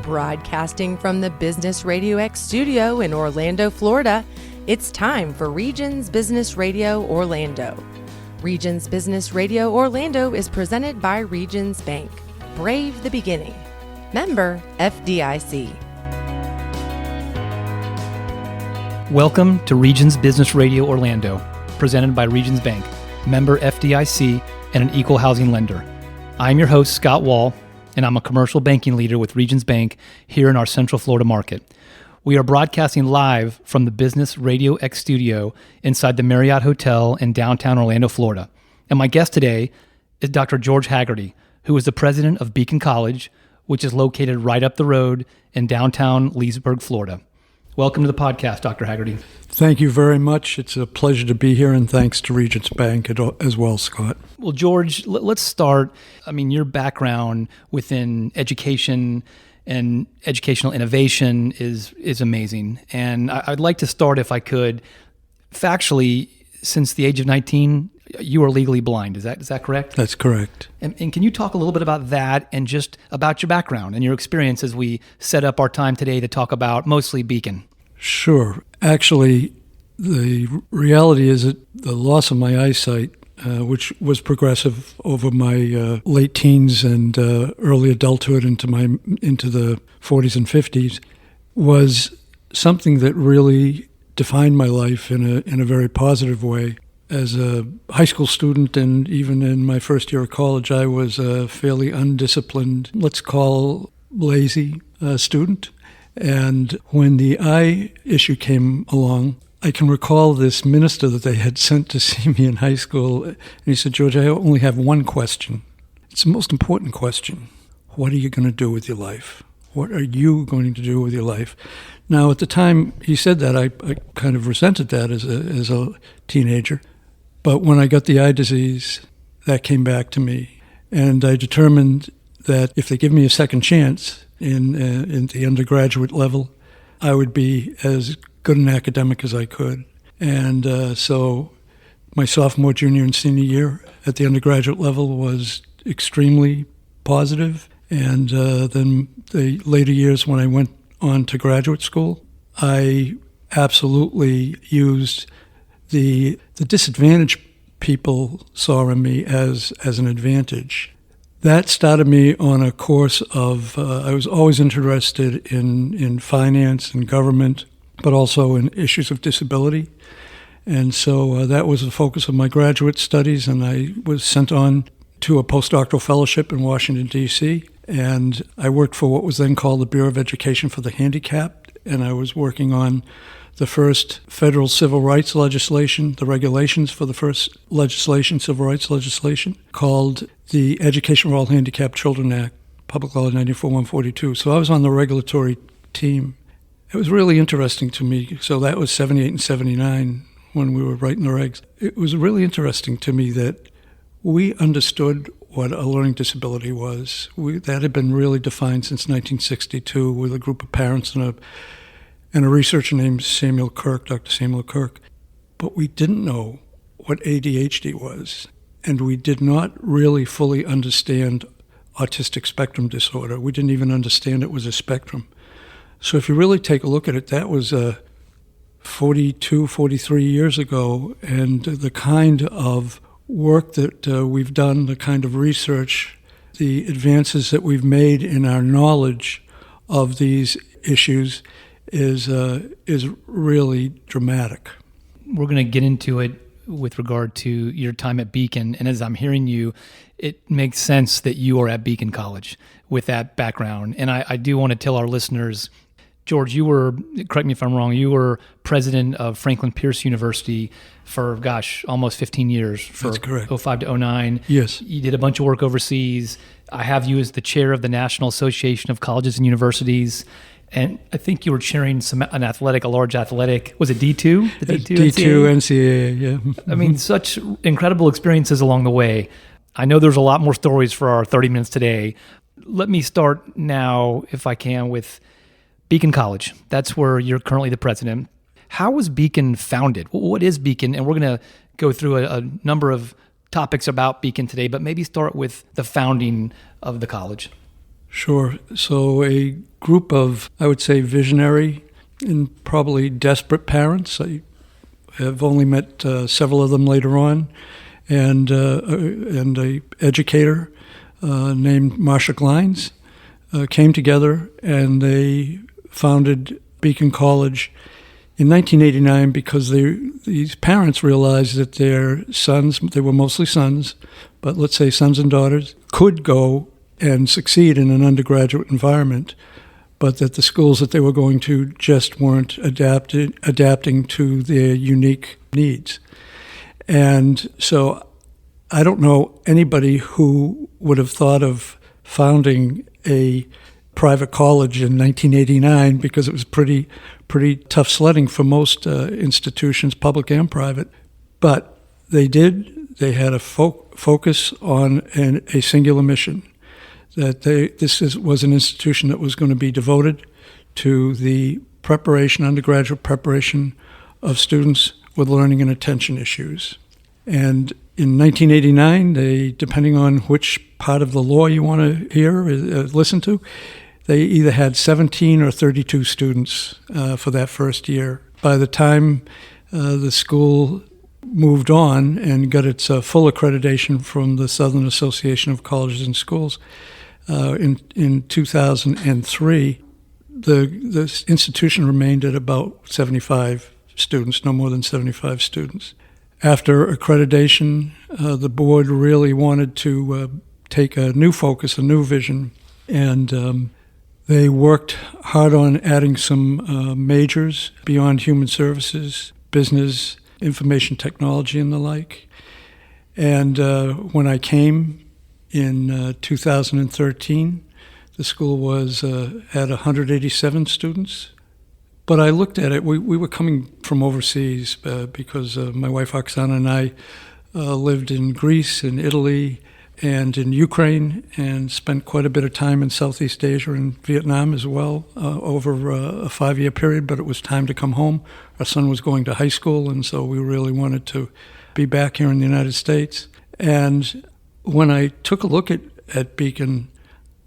Broadcasting from the Business RadioX studio in Orlando, Florida, it's time for Regions Business Radio Orlando. Regions Business Radio Orlando is presented by Regions Bank. Brave the beginning. Member FDIC. Welcome to Regions Business Radio Orlando, presented by Regions Bank, member FDIC, and an equal housing lender. I'm your host, Scott Wall, and I'm a commercial banking leader with Regions Bank here in our Central Florida market. We are broadcasting live from the Business RadioX studio inside the Marriott Hotel in downtown Orlando, Florida. And my guest today is Dr. George Haggerty, who is the president of Beacon College, which is located right up the road in downtown Leesburg, Florida. Welcome to the podcast, Dr. Haggerty. Thank you very much. It's a pleasure to be here, and thanks to Regions Bank as well, Scott. Well, George, let's start. Your background within education and educational innovation is amazing. And I'd like to start, if I could, factually, since the age of 19, you are legally blind. Is that correct? That's correct. And can you talk a little bit about that and just about your background and your experience as we set up our time today to talk about mostly Beacon? Sure. Actually, the reality is that the loss of my eyesight, which was progressive over my late teens and early adulthood into the 40s and 50s, was something that really defined my life in a very positive way. As a high school student and even in my first year of college, I was a fairly undisciplined, let's call lazy student. And when the eye issue came along, I can recall this minister that they had sent to see me in high school, and he said, "George, I only have one question. It's the most important question. What are you going to do with your life? What are you going to do with your life?" Now, at the time he said that, I kind of resented that as a teenager. But when I got the eye disease, that came back to me. And I determined that if they give me a second chance in the undergraduate level, I would be as good an academic as I could. And so my sophomore, junior, and senior year at the undergraduate level was extremely positive. And then the later years when I went on to graduate school, I absolutely used the disadvantage people saw in me as an advantage. That started me on a course of, I was always interested in finance and government, but also in issues of disability. And so that was the focus of my graduate studies, and I was sent on to a postdoctoral fellowship in Washington, D.C., and I worked for what was then called the Bureau of Education for the Handicapped, and I was working on the first federal civil rights legislation, the regulations for the first civil rights legislation, called the Education for All Handicapped Children Act, Public Law 94-142. So I was on the regulatory team. It was really interesting to me. So that was 78 and 79 when we were writing the regs. It was really interesting to me that we understood what a learning disability was. That had been really defined since 1962 with a group of parents and a researcher named Dr. Samuel Kirk. But we didn't know what ADHD was, and we did not really fully understand autistic spectrum disorder. We didn't even understand it was a spectrum. So if you really take a look at it, that was 42, 43 years ago, and the kind of work that we've done, the kind of research, the advances that we've made in our knowledge of these issues is really dramatic. We're going to get into it with regard to your time at Beacon, and as I'm hearing you, it makes sense that you are at Beacon College with that background. And I do want to tell our listeners, George, you were, correct me if I'm wrong, you were president of Franklin Pierce University for, almost 15 years. That's correct. 05 to 09. Yes. You did a bunch of work overseas. I have you as the chair of the National Association of Colleges and Universities. And I think you were chairing a large athletic. Was it D2? The D2 NCAA, yeah. Such incredible experiences along the way. I know there's a lot more stories for our 30 minutes today. Let me start now, if I can, with Beacon College. That's where you're currently the president. How was Beacon founded? What is Beacon? And we're going to go through a number of topics about Beacon today, but maybe start with the founding of the college. Sure. So a group of, I would say, visionary and probably desperate parents. I have only met several of them later on, and a educator named Marsha Glines came together, and they founded Beacon College in 1989 because these parents realized that their sons, they were mostly sons, but let's say sons and daughters, could go and succeed in an undergraduate environment, but that the schools that they were going to just weren't adapting to their unique needs. And so I don't know anybody who would have thought of founding a private college in 1989 because it was pretty tough sledding for most institutions, public and private. But they did. They had a focus on a singular mission, that this was an institution that was going to be devoted to the undergraduate preparation of students with learning and attention issues. And in 1989, they, depending on which part of the law you want to hear, listen to, they either had 17 or 32 students for that first year. By the time the school moved on and got its full accreditation from the Southern Association of Colleges and Schools in 2003, the institution remained at about 75 students, no more than 75 students. After accreditation, the board really wanted to take a new focus, a new vision, and they worked hard on adding some majors beyond human services, business, information technology, and the like. And when I came in 2013, the school was had 187 students. But I looked at it, we were coming from overseas because my wife Oksana and I lived in Greece, in Italy, and in Ukraine, and spent quite a bit of time in Southeast Asia and Vietnam as well over a 5-year period, but it was time to come home. Our son was going to high school, and so we really wanted to be back here in the United States. And when I took a look at Beacon,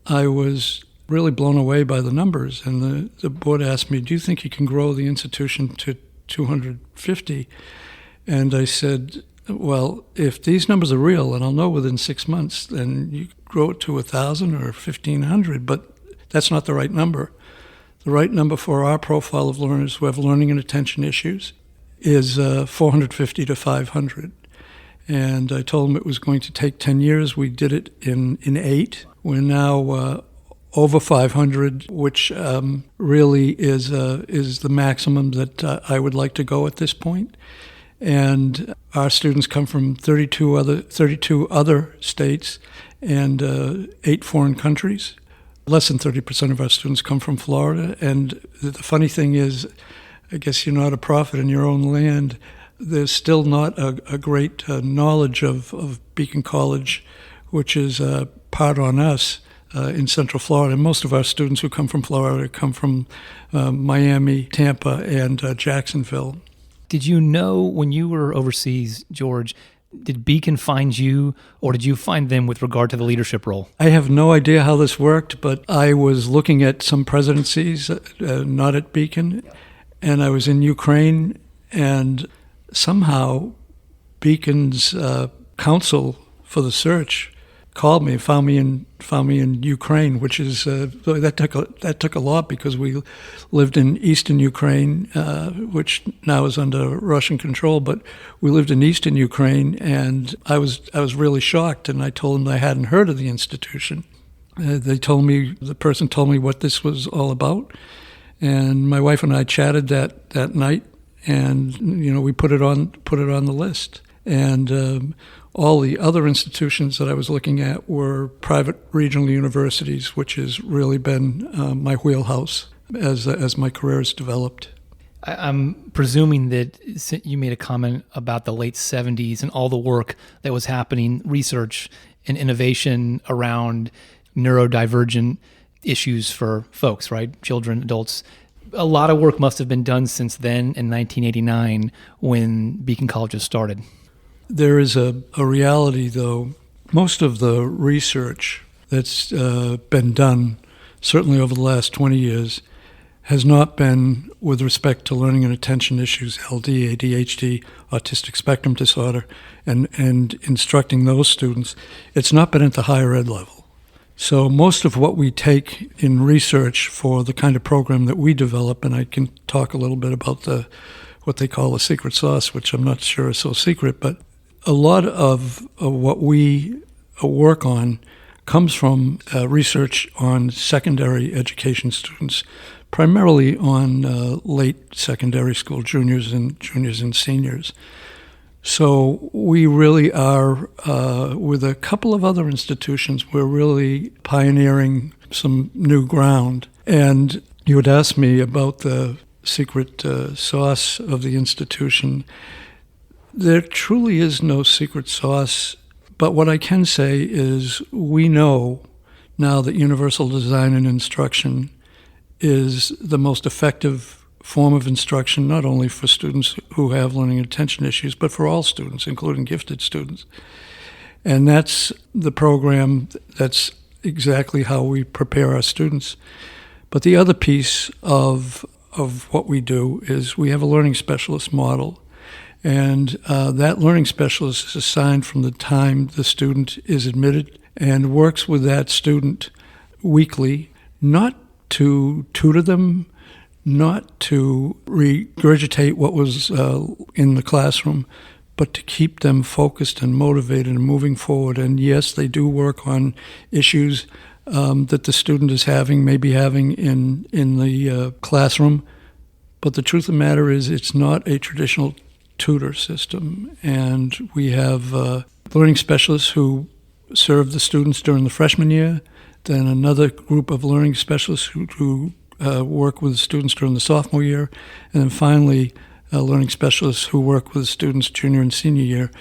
I was really blown away by the numbers. And the board asked me, do you think you can grow the institution to 250? And I said, well, if these numbers are real, and I'll know within 6 months, then you grow it to 1,000 or 1,500, but that's not the right number. The right number for our profile of learners who have learning and attention issues is 450 to 500. And I told them it was going to take 10 years. We did it in 8. We're now over 500, which really is the maximum that I would like to go at this point. And our students come from 32 other states and 8 foreign countries. Less than 30% of our students come from Florida. And the funny thing is, I guess you're not a prophet in your own land. There's still not a great knowledge of Beacon College, which is part on us in Central Florida. And most of our students who come from Florida come from Miami, Tampa, and Jacksonville. Did you know when you were overseas, George, did Beacon find you, or did you find them with regard to the leadership role? I have no idea how this worked, but I was looking at some presidencies, not at Beacon, and I was in Ukraine, and somehow Beacon's counsel for the search called me, found me in Ukraine, which is that took a lot because we lived in eastern Ukraine, which now is under Russian control. But we lived in eastern Ukraine, and I was really shocked. And I told them I hadn't heard of the institution. The person told me what this was all about, and my wife and I chatted that night, and we put it on the list. And all the other institutions that I was looking at were private regional universities, which has really been my wheelhouse as my career has developed. I'm presuming that you made a comment about the late 70s and all the work that was happening, research and innovation around neurodivergent issues for folks, right? Children, adults. A lot of work must have been done since then in 1989 when Beacon College was started. There is a reality, though. Most of the research that's been done, certainly over the last 20 years, has not been with respect to learning and attention issues, LD, ADHD, autistic spectrum disorder, and instructing those students. It's not been at the higher ed level. So most of what we take in research for the kind of program that we develop, and I can talk a little bit about what they call the secret sauce, which I'm not sure is so secret, but a lot of what we work on comes from research on secondary education students, primarily on late secondary school juniors and seniors. So we really are, with a couple of other institutions, we're really pioneering some new ground. And you had asked me about the secret sauce of the institution. There truly is no secret sauce, but what I can say is we know now that universal design and instruction is the most effective form of instruction, not only for students who have learning and attention issues, but for all students, including gifted students. And that's the program, that's exactly how we prepare our students. But the other piece of what we do is we have a learning specialist model. And that learning specialist is assigned from the time the student is admitted and works with that student weekly, not to tutor them, not to regurgitate what was in the classroom, but to keep them focused and motivated and moving forward. And yes, they do work on issues that the student is maybe having in the classroom. But the truth of the matter is it's not a traditional tutor system. And we have learning specialists who serve the students during the freshman year, then another group of learning specialists who work with students during the sophomore year, and then finally learning specialists who work with students junior and senior year.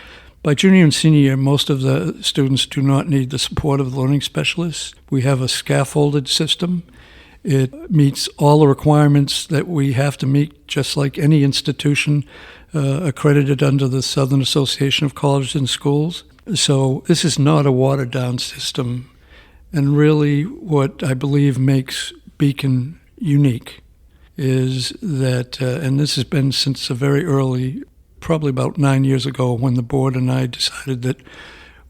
By junior and senior year, most of the students do not need the support of the learning specialists. We have a scaffolded system. It meets all the requirements that we have to meet, just like any institution accredited under the Southern Association of Colleges and Schools. So this is not a watered-down system. And really what I believe makes Beacon unique is that, and this has been since a very early, probably about 9 years ago, when the board and I decided that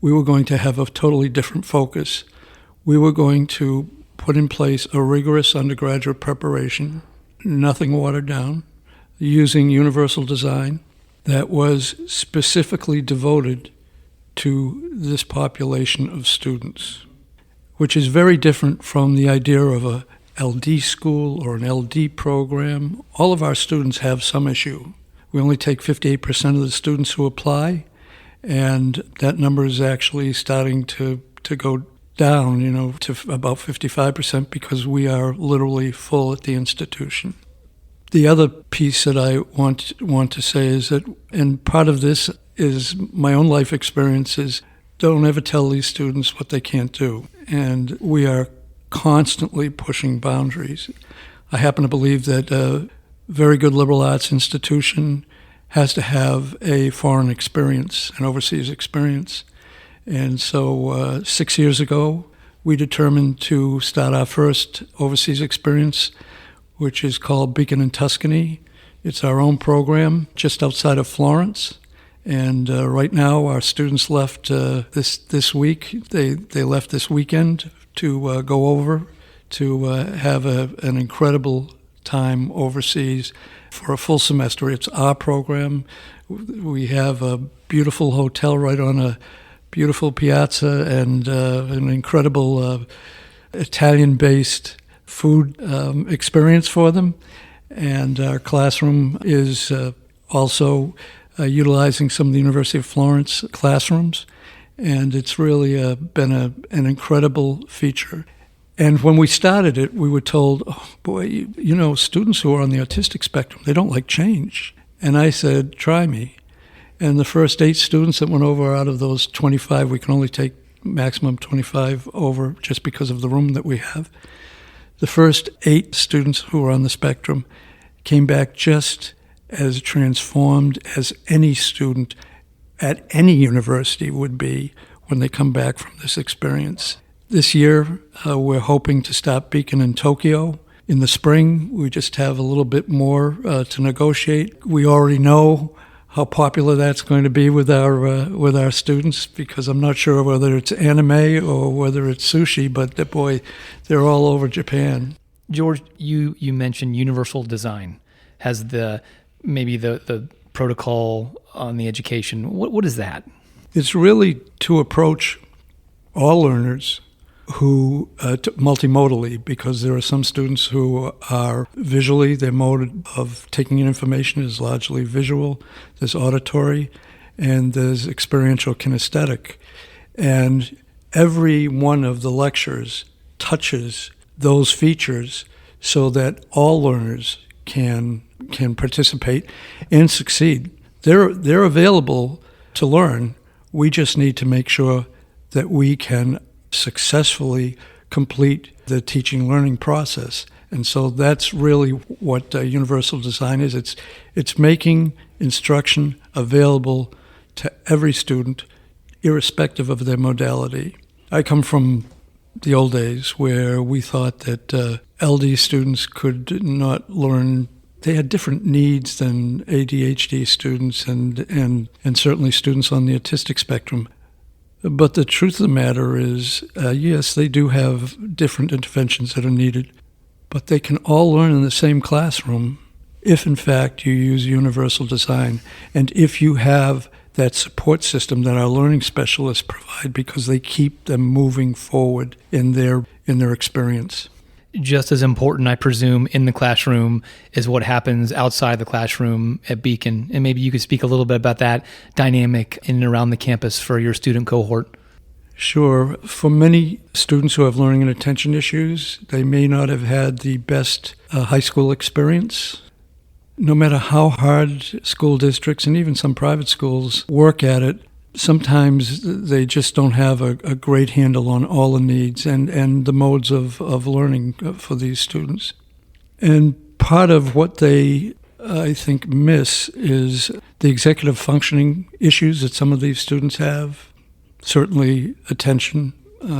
we were going to have a totally different focus. We were going to put in place a rigorous undergraduate preparation, nothing watered down, using universal design that was specifically devoted to this population of students, which is very different from the idea of a LD school or an LD program. All of our students have some issue. We only take 58% of the students who apply, and that number is actually starting to go down, to about 55% because we are literally full at the institution. The other piece that I want to say is that, and part of this is my own life experiences, don't ever tell these students what they can't do. And we are constantly pushing boundaries. I happen to believe that a very good liberal arts institution has to have a foreign experience, an overseas experience. And so 6 years ago, we determined to start our first overseas experience, which is called Beacon in Tuscany. It's our own program just outside of Florence. And right now, our students left this week. They left this weekend to go over to have an incredible time overseas for a full semester. It's our program. We have a beautiful hotel right on a beautiful piazza and an incredible Italian-based food experience for them. And our classroom is also utilizing some of the University of Florence classrooms. And it's really been an incredible feature. And when we started it, we were told, oh, boy, students who are on the autistic spectrum, they don't like change. And I said, try me. And the first 8 students that went over out of those 25, we can only take maximum 25 over just because of the room that we have. The first 8 students who were on the spectrum came back just as transformed as any student at any university would be when they come back from this experience. This year, we're hoping to start Beacon in Tokyo. In the spring, we just have a little bit more to negotiate. We already know how popular that's going to be with our students, because I'm not sure whether it's anime or whether it's sushi, but boy, they're all over Japan. George, you mentioned universal design has maybe the protocol on the education. What is that? It's really to approach all learners who multimodally, because there are some students who are visually, their mode of taking in information is largely visual. There's auditory, and there's experiential kinesthetic. And every one of the lectures touches those features so that all learners can participate and succeed. They're available to learn. We just need to make sure that we can successfully complete the teaching learning process. And so that's really what universal design is. It's making instruction available to every student, irrespective of their modality. I come from the old days where we thought that LD students could not learn. They had different needs than ADHD students and certainly students on the autistic spectrum. But the truth of the matter is, yes, they do have different interventions that are needed, but they can all learn in the same classroom if, in fact, you use universal design and if you have that support system that our learning specialists provide, because they keep them moving forward in their experience. Just as important, I presume, in the classroom is what happens outside the classroom at Beacon. And maybe you could speak a little bit about that dynamic in and around the campus for your student cohort. Sure. For many students who have learning and attention issues, they may not have had the best high school experience. No matter how hard school districts and even some private schools work at it, sometimes they just don't have a great handle on all the needs and the modes of learning for these students. And part of what they, I think, miss is the executive functioning issues that some of these students have. Certainly attention,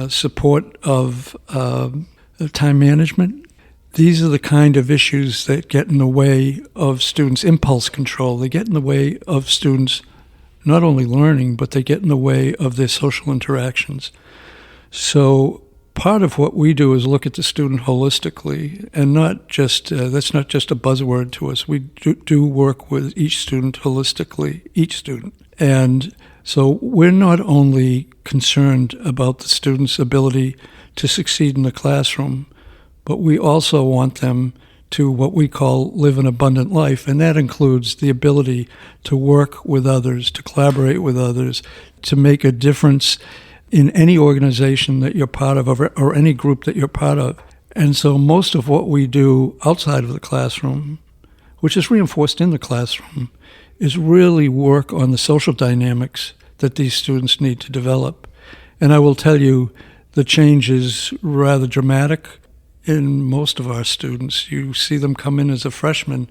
support of time management. These are the kind of issues that get in the way of students' impulse control. They get in the way of students not only learning, but they get in the way of their social interactions. So part of what we do is look at the student holistically, and not just that's not just a buzzword to us. We do work with each student holistically, each student. And so we're not only concerned about the student's ability to succeed in the classroom, but we also want them to what we call live an abundant life, and that includes the ability to work with others, to collaborate with others, to make a difference in any organization that you're part of or any group that you're part of. And so most of what we do outside of the classroom, which is reinforced in the classroom, is really work on the social dynamics that these students need to develop. And I will tell you, the change is rather dramatic. In most of our students, you see them come in as a freshman,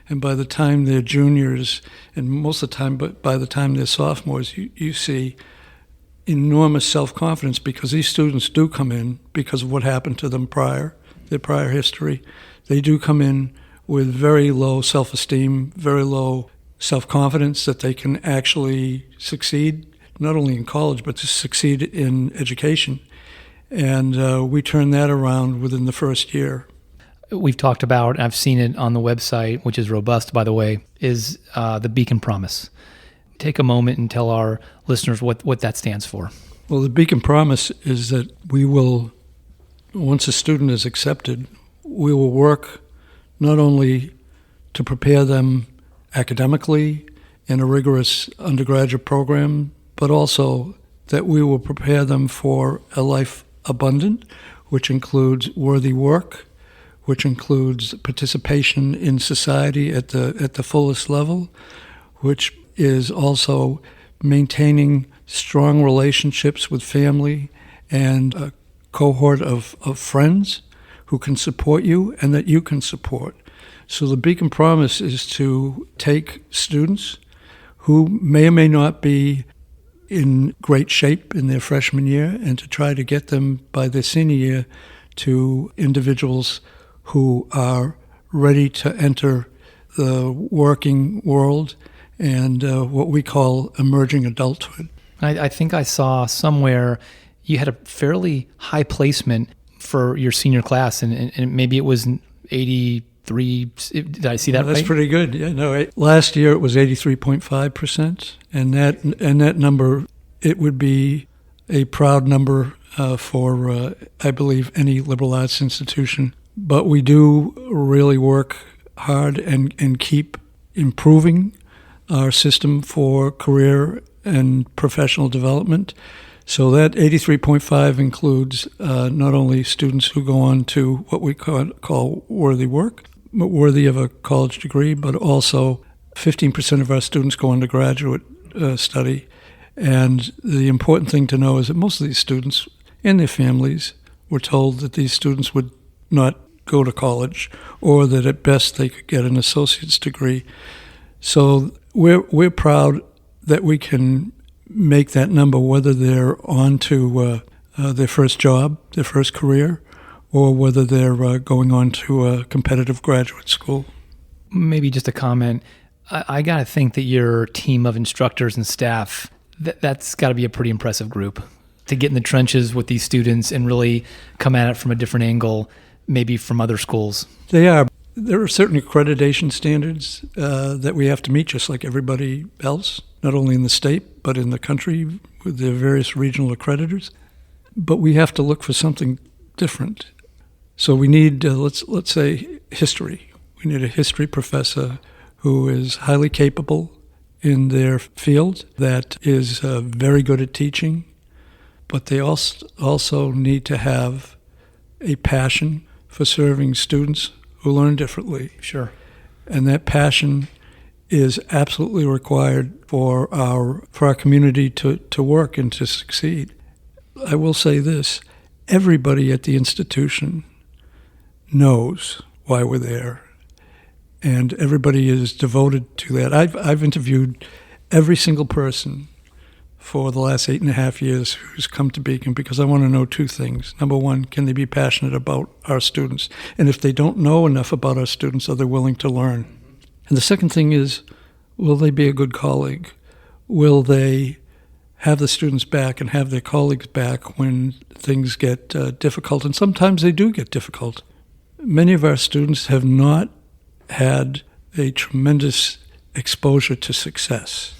and by the time they're juniors, and most of the time, but by the time they're sophomores, you see enormous self-confidence, because these students do come in because of what happened to them their prior history. They do come in with very low self-esteem, very low self-confidence that they can actually succeed, not only in college, but to succeed in education. And we turn that around within the first year. We've talked about, I've seen it on the website, which is robust, by the way, is the Beacon Promise. Take a moment and tell our listeners what that stands for. Well, the Beacon Promise is that we will, once a student is accepted, we will work not only to prepare them academically in a rigorous undergraduate program, but also that we will prepare them for a life abundant, which includes worthy work, which includes participation in society at the fullest level, which is also maintaining strong relationships with family and a cohort of friends who can support you and that you can support. So the Beacon Promise is to take students who may or may not be in great shape in their freshman year and to try to get them by their senior year to individuals who are ready to enter the working world and what we call emerging adulthood. I think I saw somewhere you had a fairly high placement for your senior class, and maybe it was 83. Did I see that right? That's pretty good. Yeah, no. Last year it was 83.5%, and that number, it would be a proud number for I believe any liberal arts institution. But we do really work hard and keep improving our system for career and professional development. So that 83.5 includes not only students who go on to what we call worthy work, worthy of a college degree, but also 15% of our students go on to graduate study. And the important thing to know is that most of these students and their families were told that these students would not go to college, or that at best they could get an associate's degree. So we're proud that we can make that number, whether they're on to their first job, their first career, or whether they're going on to a competitive graduate school. Maybe just a comment. I got to think that your team of instructors and staff, that's got to be a pretty impressive group to get in the trenches with these students and really come at it from a different angle, maybe from other schools. They are. There are certain accreditation standards that we have to meet, just like everybody else, not only in the state, but in the country with the various regional accreditors. But we have to look for something different. So we need, let's say, history. We need a history professor who is highly capable in their field, that is very good at teaching, but they also need to have a passion for serving students who learn differently. Sure. And that passion is absolutely required for our community to work and to succeed. I will say this, everybody at the institution knows why we're there, and everybody is devoted to that. I've interviewed every single person for the last 8.5 years who's come to Beacon, because I want to know two things. Number one, can they be passionate about our students? And if they don't know enough about our students, are they willing to learn? And the second thing is, will they be a good colleague? Will they have the students back and have their colleagues back when things get difficult? And sometimes they do get difficult. Many of our students have not had a tremendous exposure to success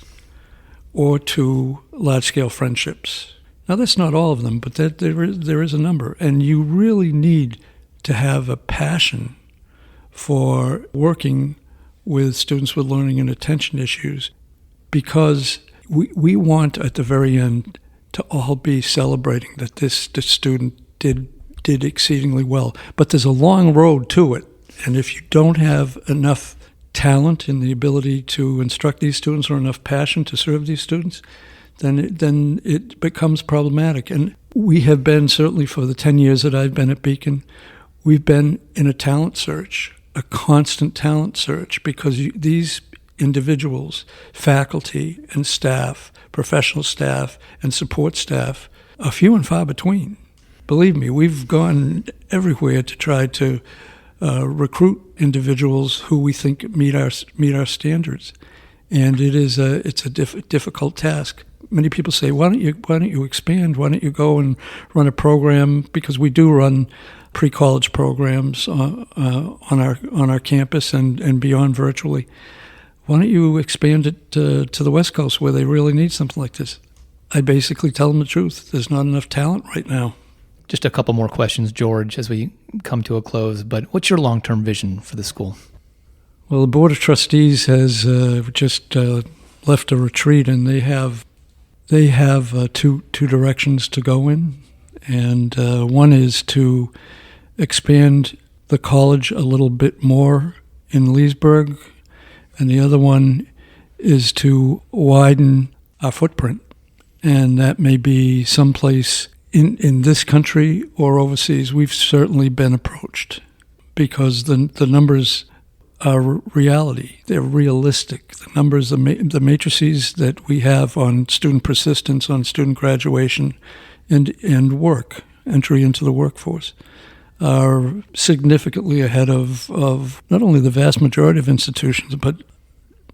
or to large-scale friendships. Now, that's not all of them, but there is a number. And you really need to have a passion for working with students with learning and attention issues, because we want, at the very end, to all be celebrating that this student did exceedingly well. But there's a long road to it. And if you don't have enough talent in the ability to instruct these students or enough passion to serve these students, then it becomes problematic. And we have been, certainly for the 10 years that I've been at Beacon, we've been in a talent search, a constant talent search, because these individuals, faculty and staff, professional staff and support staff, are few and far between. Believe me, we've gone everywhere to try to recruit individuals who we think meet our standards, and it's a difficult task. Many people say, why don't you expand? Why don't you go and run a program? Because we do run pre-college programs on our campus and beyond virtually. Why don't you expand it to the West Coast, where they really need something like this? I basically tell them the truth. There's not enough talent right now. Just a couple more questions, George, as we come to a close. But what's your long-term vision for the school? Well, the Board of Trustees has just left a retreat, and they have two directions to go in. And one is to expand the college a little bit more in Leesburg, and the other one is to widen our footprint. And that may be someplace in this country or overseas. We've certainly been approached because the numbers are reality. They're realistic. The numbers, the matrices that we have on student persistence, on student graduation, and work, entry into the workforce, are significantly ahead of not only the vast majority of institutions, but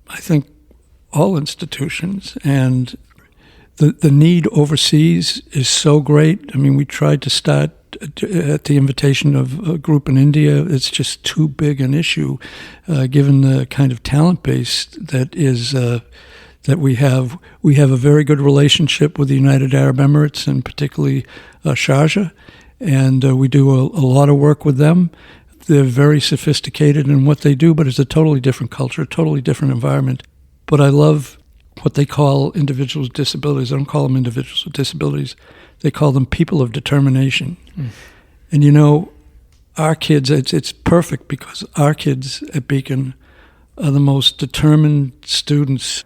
I think all institutions. And the need overseas is so great. I mean, we tried to start at the invitation of a group in India. It's just too big an issue, given the kind of talent base that is that we have. We have a very good relationship with the United Arab Emirates, and particularly Sharjah, and we do a lot of work with them. They're very sophisticated in what they do, but it's a totally different culture, a totally different environment. But I love what they call individuals with disabilities. I don't call them individuals with disabilities. They call them people of determination. And you know, our kids, it's perfect because our kids at Beacon are the most determined students.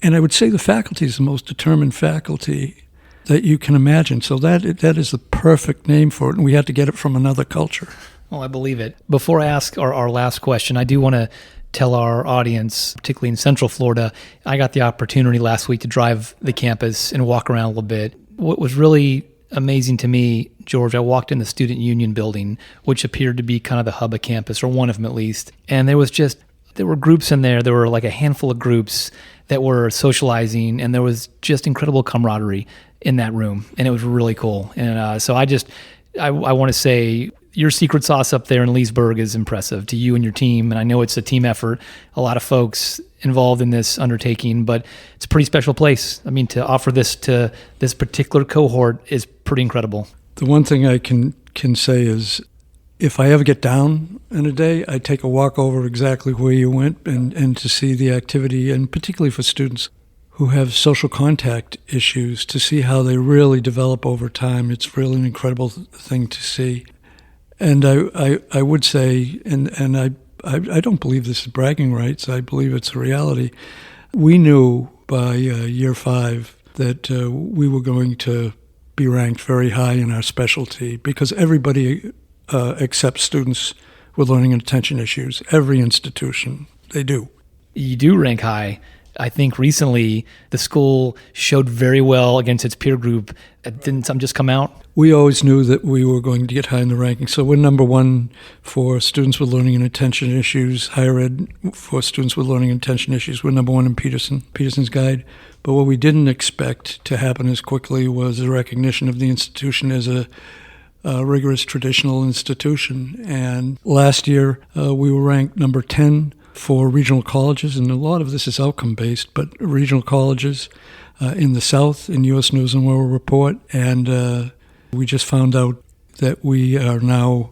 And I would say the faculty is the most determined faculty that you can imagine. So that is the perfect name for it. And we had to get it from another culture. Well, I believe it. Before I ask our last question, I do want to tell our audience, particularly in Central Florida, I got the opportunity last week to drive the campus and walk around a little bit. What was really amazing to me, George, I walked in the Student Union building, which appeared to be kind of the hub of campus, or one of them at least. And there were groups in there. There were like a handful of groups that were socializing, and there was just incredible camaraderie in that room. And it was really cool. And so I want to say, your secret sauce up there in Leesburg is impressive to you and your team. And I know it's a team effort, a lot of folks involved in this undertaking, but it's a pretty special place. I mean, to offer this to this particular cohort is pretty incredible. The one thing I can say is, if I ever get down in a day, I take a walk over exactly where you went and to see the activity, and particularly for students who have social contact issues, to see how they really develop over time. It's really an incredible thing to see. And I would say, and I don't believe this is bragging rights, I believe it's a reality. We knew by year 5 that we were going to be ranked very high in our specialty, because everybody accepts students with learning and attention issues. Every institution, they do. You do rank high. I think recently the school showed very well against its peer group. Didn't something just come out? We always knew that we were going to get high in the rankings. So we're number 1 for students with learning and attention issues, higher ed for students with learning and attention issues. We're number 1 in Peterson's Guide. But what we didn't expect to happen as quickly was the recognition of the institution as a rigorous traditional institution. And last year we were ranked number 10 for regional colleges, and a lot of this is outcome-based, but regional colleges in the South in U.S. News and World Report. And we just found out that we are now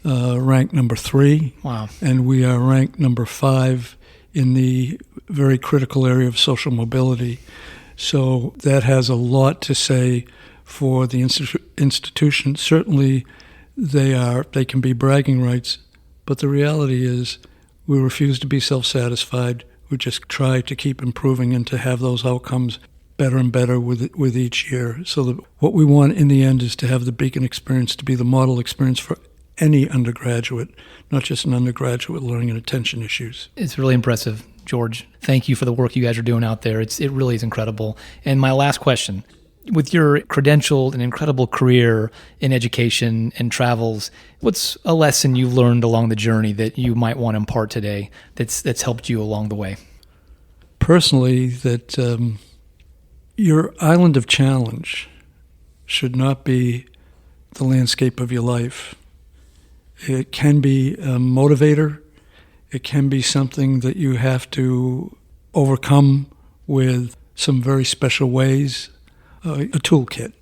ranked number 3. Wow. And we are ranked number 5 in the very critical area of social mobility. So that has a lot to say for the institution. Certainly they can be bragging rights, but the reality is we refuse to be self-satisfied. We just try to keep improving and to have those outcomes better and better with each year. So what we want in the end is to have the Beacon experience to be the model experience for any undergraduate, not just an undergraduate learning and attention issues. It's really impressive, George. Thank you for the work you guys are doing out there. It really is incredible. And my last question, with your credentialed and incredible career in education and travels, what's a lesson you've learned along the journey that you might want to impart today that's helped you along the way? Personally, that your island of challenge should not be the landscape of your life. It can be a motivator. It can be something that you have to overcome with some very special ways, a toolkit,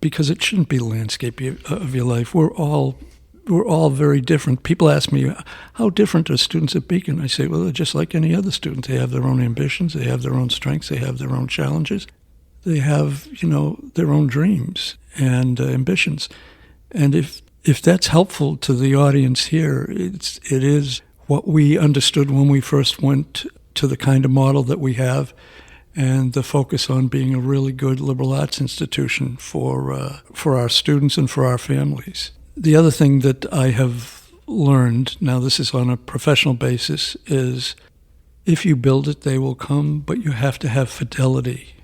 because it shouldn't be the landscape of your life. We're all very different. People ask me, how different are students at Beacon? I say, well, they're just like any other student. They have their own ambitions. They have their own strengths. They have their own challenges. They have, their own dreams and ambitions. And if that's helpful to the audience here, it is what we understood when we first went to the kind of model that we have, and the focus on being a really good liberal arts institution for our students and for our families. The other thing that I have learned, now this is on a professional basis, is if you build it, they will come, but you have to have fidelity.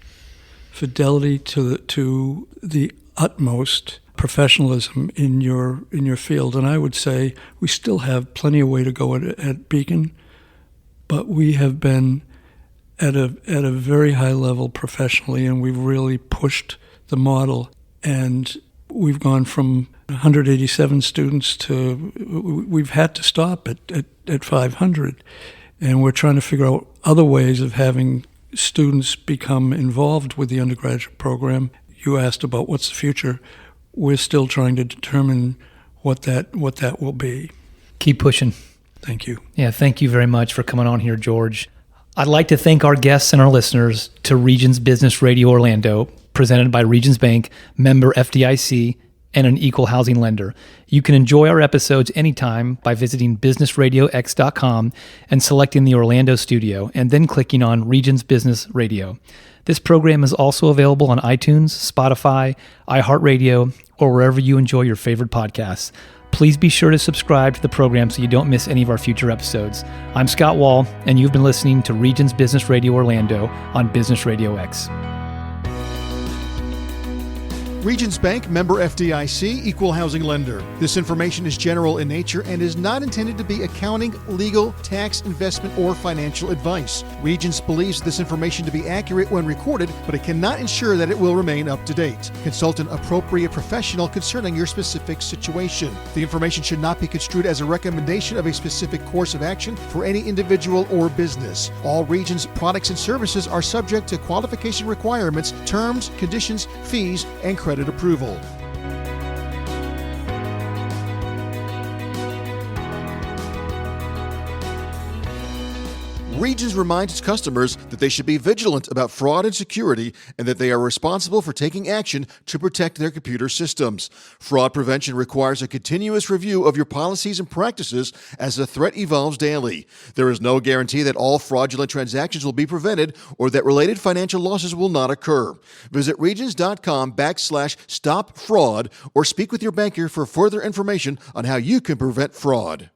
Fidelity to the utmost professionalism in your field. And I would say we still have plenty of way to go at Beacon, but we have been at a very high level professionally, and we've really pushed the model. And we've gone from 187 students to we've had to stop at 500. And we're trying to figure out other ways of having students become involved with the undergraduate program. You asked about what's the future. We're still trying to determine what that will be. Keep pushing. Thank you. Yeah, thank you very much for coming on here, George. I'd like to thank our guests and our listeners to Regions Business Radio Orlando, presented by Regions Bank, member FDIC, and an equal housing lender. You can enjoy our episodes anytime by visiting businessradiox.com and selecting the Orlando studio, and then clicking on Regions Business Radio. This program is also available on iTunes, Spotify, iHeartRadio, or wherever you enjoy your favorite podcasts. Please be sure to subscribe to the program so you don't miss any of our future episodes. I'm Scott Wall, and you've been listening to Regions Business Radio Orlando on Business Radio X. Regions Bank, member FDIC, equal housing lender. This information is general in nature and is not intended to be accounting, legal, tax, investment, or financial advice. Regions believes this information to be accurate when recorded, but it cannot ensure that it will remain up to date. Consult an appropriate professional concerning your specific situation. The information should not be construed as a recommendation of a specific course of action for any individual or business. All Regions products and services are subject to qualification requirements, terms, conditions, fees, and credit approval. Regions reminds its customers that they should be vigilant about fraud and security, and that they are responsible for taking action to protect their computer systems. Fraud prevention requires a continuous review of your policies and practices as the threat evolves daily. There is no guarantee that all fraudulent transactions will be prevented or that related financial losses will not occur. Visit regions.com/stop fraud or speak with your banker for further information on how you can prevent fraud.